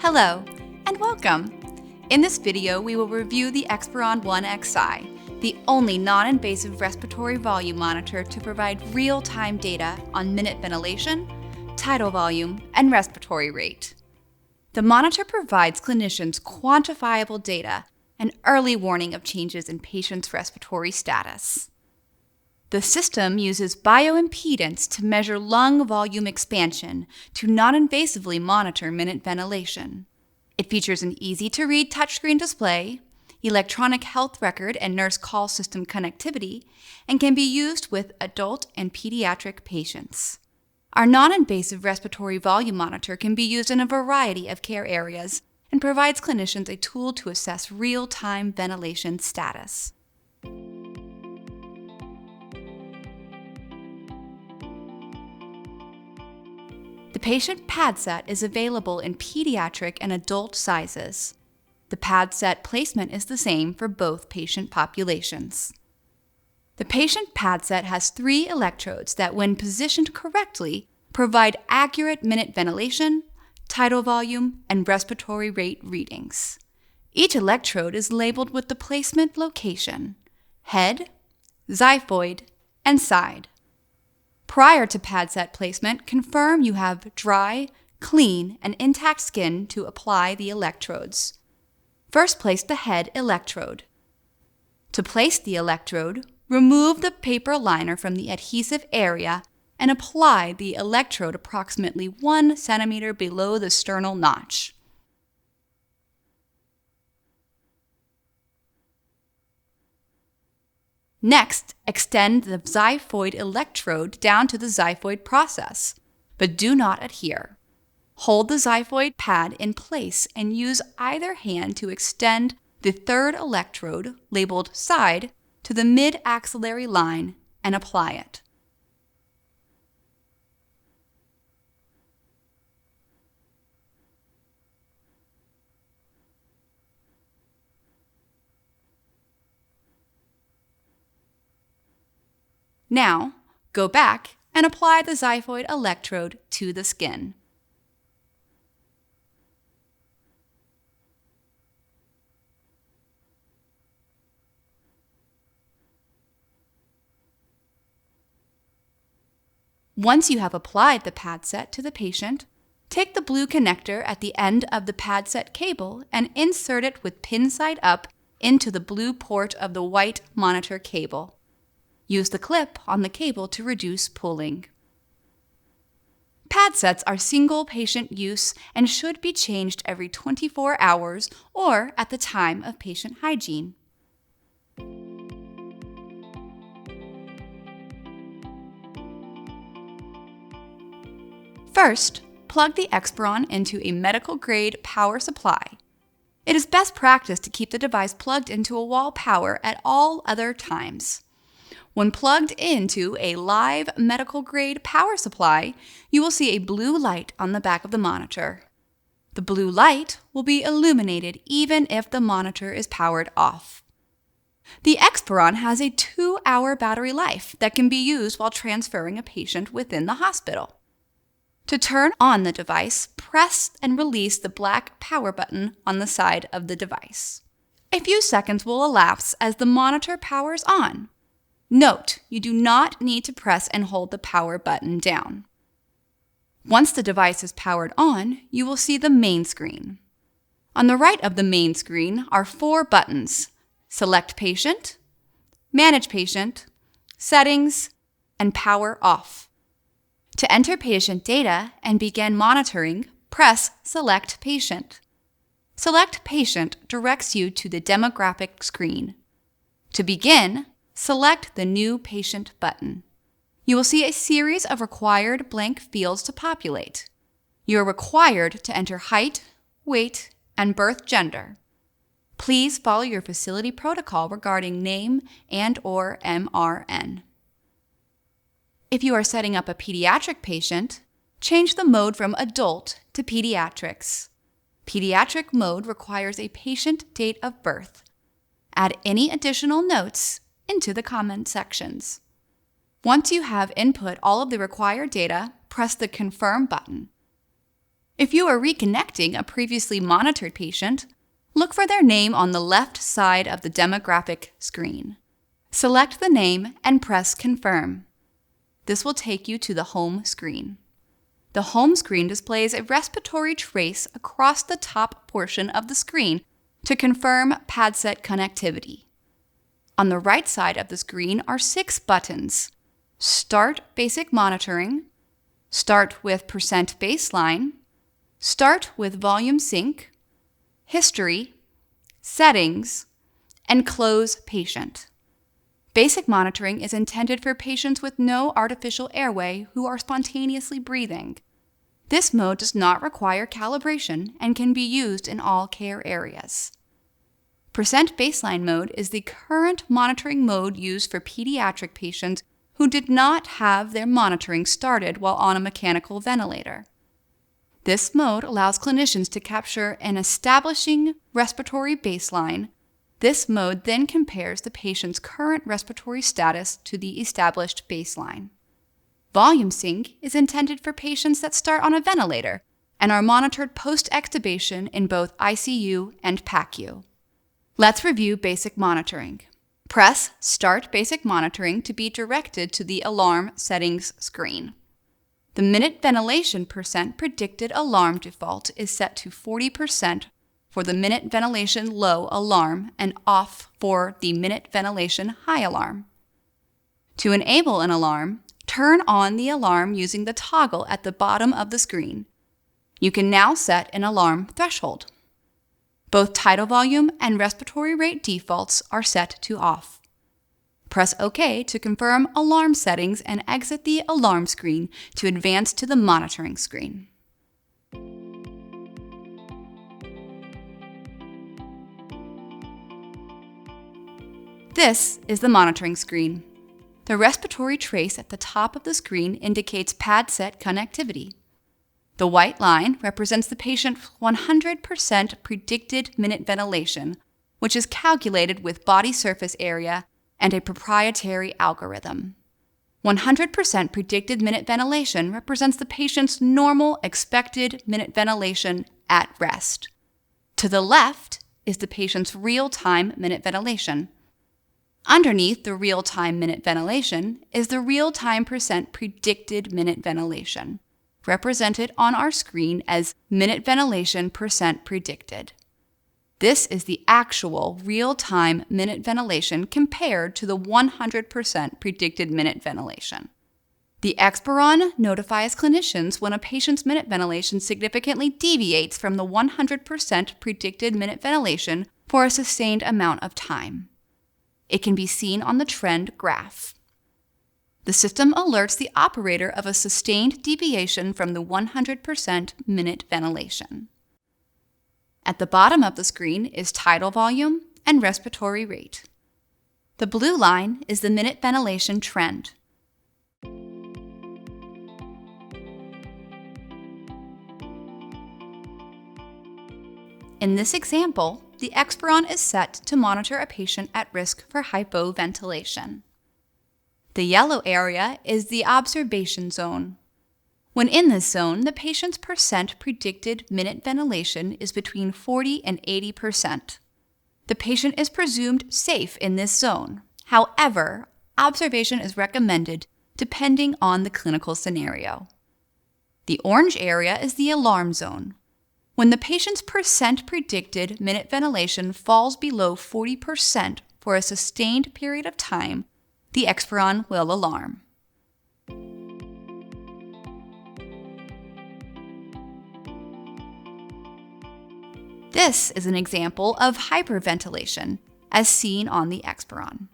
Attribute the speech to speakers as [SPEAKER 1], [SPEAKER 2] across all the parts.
[SPEAKER 1] Hello, and welcome! In this video, we will review the ExSpiron 1XI, the only non-invasive respiratory volume monitor to provide real-time data on minute ventilation, tidal volume, and respiratory rate. The monitor provides clinicians quantifiable data and early warning of changes in patients' respiratory status. The system uses bioimpedance to measure lung volume expansion to non-invasively monitor minute ventilation. It features an easy-to-read touchscreen display, electronic health record and nurse call system connectivity, and can be used with adult and pediatric patients. Our non-invasive respiratory volume monitor can be used in a variety of care areas and provides clinicians a tool to assess real-time ventilation status. The patient PadSet is available in pediatric and adult sizes. The PadSet placement is the same for both patient populations. The patient PadSet has 3 electrodes that, when positioned correctly, provide accurate minute ventilation, tidal volume, and respiratory rate readings. Each electrode is labeled with the placement location: head, xiphoid, and side. Prior to PadSet placement, confirm you have dry, clean, and intact skin to apply the electrodes. First, place the head electrode. To place the electrode, remove the paper liner from the adhesive area and apply the electrode approximately 1 centimeter below the sternal notch. Next, extend the xiphoid electrode down to the xiphoid process, but do not adhere. Hold the xiphoid pad in place and use either hand to extend the 3rd electrode, labeled side, to the mid-axillary line and apply it. Now, go back and apply the xiphoid electrode to the skin. Once you have applied the PadSet to the patient, take the blue connector at the end of the PadSet cable and insert it with pin side up into the blue port of the white monitor cable. Use the clip on the cable to reduce pulling. PadSets are single patient use and should be changed every 24 hours or at the time of patient hygiene. First, plug the ExSpiron into a medical-grade power supply. It is best practice to keep the device plugged into a wall power at all other times. When plugged into a live medical-grade power supply, you will see a blue light on the back of the monitor. The blue light will be illuminated even if the monitor is powered off. The ExSpiron has a 2-hour battery life that can be used while transferring a patient within the hospital. To turn on the device, press and release the black power button on the side of the device. A few seconds will elapse as the monitor powers on. Note, you do not need to press and hold the power button down. Once the device is powered on, you will see the main screen. On the right of the main screen are 4 buttons: Select Patient, Manage Patient, Settings, and Power Off. To enter patient data and begin monitoring, press Select Patient. Select Patient directs you to the demographic screen. To begin, select the New Patient button. You will see a series of required blank fields to populate. You are required to enter height, weight, and birth gender. Please follow your facility protocol regarding name and/or MRN. If you are setting up a pediatric patient, change the mode from adult to pediatrics. Pediatric mode requires a patient date of birth. Add any additional notes into the comment sections. Once you have input all of the required data, press the Confirm button. If you are reconnecting a previously monitored patient, look for their name on the left side of the demographic screen. Select the name and press Confirm. This will take you to the home screen. The home screen displays a respiratory trace across the top portion of the screen to confirm PadSet connectivity. On the right side of the screen are 6 buttons: Start Basic Monitoring, Start with Percent Baseline, Start with Volume Sync, History, Settings, and Close Patient. Basic monitoring is intended for patients with no artificial airway who are spontaneously breathing. This mode does not require calibration and can be used in all care areas. Percent Baseline mode is the current monitoring mode used for pediatric patients who did not have their monitoring started while on a mechanical ventilator. This mode allows clinicians to capture an establishing respiratory baseline. This mode then compares the patient's current respiratory status to the established baseline. Volume Sync is intended for patients that start on a ventilator and are monitored post-extubation in both ICU and PACU. Let's review basic monitoring. Press Start Basic Monitoring to be directed to the Alarm Settings screen. The minute ventilation percent predicted alarm default is set to 40% for the minute ventilation low alarm and off for the minute ventilation high alarm. To enable an alarm, turn on the alarm using the toggle at the bottom of the screen. You can now set an alarm threshold. Both tidal volume and respiratory rate defaults are set to off. Press OK to confirm alarm settings and exit the alarm screen to advance to the monitoring screen. This is the monitoring screen. The respiratory trace at the top of the screen indicates PadSet connectivity. The white line represents the patient's 100% predicted minute ventilation, which is calculated with body surface area and a proprietary algorithm. 100% predicted minute ventilation represents the patient's normal expected minute ventilation at rest. To the left is the patient's real-time minute ventilation. Underneath the real-time minute ventilation is the real-time percent predicted minute ventilation, represented on our screen as minute ventilation percent predicted. This is the actual real-time minute ventilation compared to the 100% predicted minute ventilation. The ExSpiron notifies clinicians when a patient's minute ventilation significantly deviates from the 100% predicted minute ventilation for a sustained amount of time. It can be seen on the trend graph. The system alerts the operator of a sustained deviation from the 100% minute ventilation. At the bottom of the screen is tidal volume and respiratory rate. The blue line is the minute ventilation trend. In this example, the ExSpiron is set to monitor a patient at risk for hypoventilation. The yellow area is the observation zone. When in this zone, the patient's percent predicted minute ventilation is between 40 and 80%. The patient is presumed safe in this zone. However, observation is recommended depending on the clinical scenario. The orange area is the alarm zone. When the patient's percent predicted minute ventilation falls below 40% for a sustained period of time, the ExSpiron will alarm. This is an example of hyperventilation, as seen on the ExSpiron.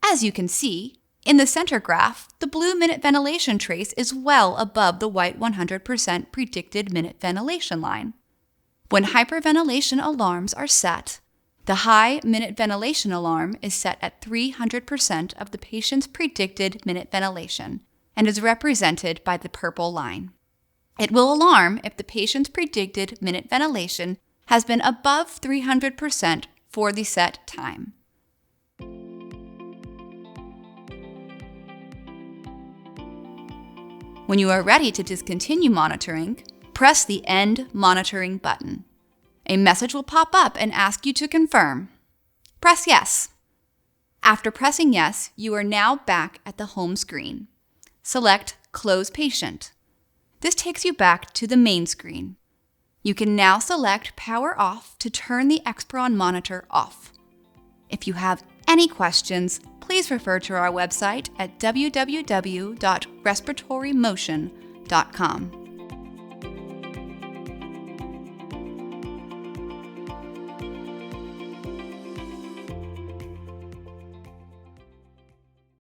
[SPEAKER 1] As you can see, in the center graph, the blue minute ventilation trace is well above the white 100% predicted minute ventilation line. When hyperventilation alarms are set, the high minute ventilation alarm is set at 300% of the patient's predicted minute ventilation and is represented by the purple line. It will alarm if the patient's predicted minute ventilation has been above 300% for the set time. When you are ready to discontinue monitoring, Press the End Monitoring button. A message will pop up and ask you to confirm. Press Yes. After pressing Yes, you are now back at the home screen. Select Close Patient. This takes you back to the main screen. You can now select Power Off to turn the ExSpiron monitor off. If you have any questions, please refer to our website at www.respiratorymotion.com.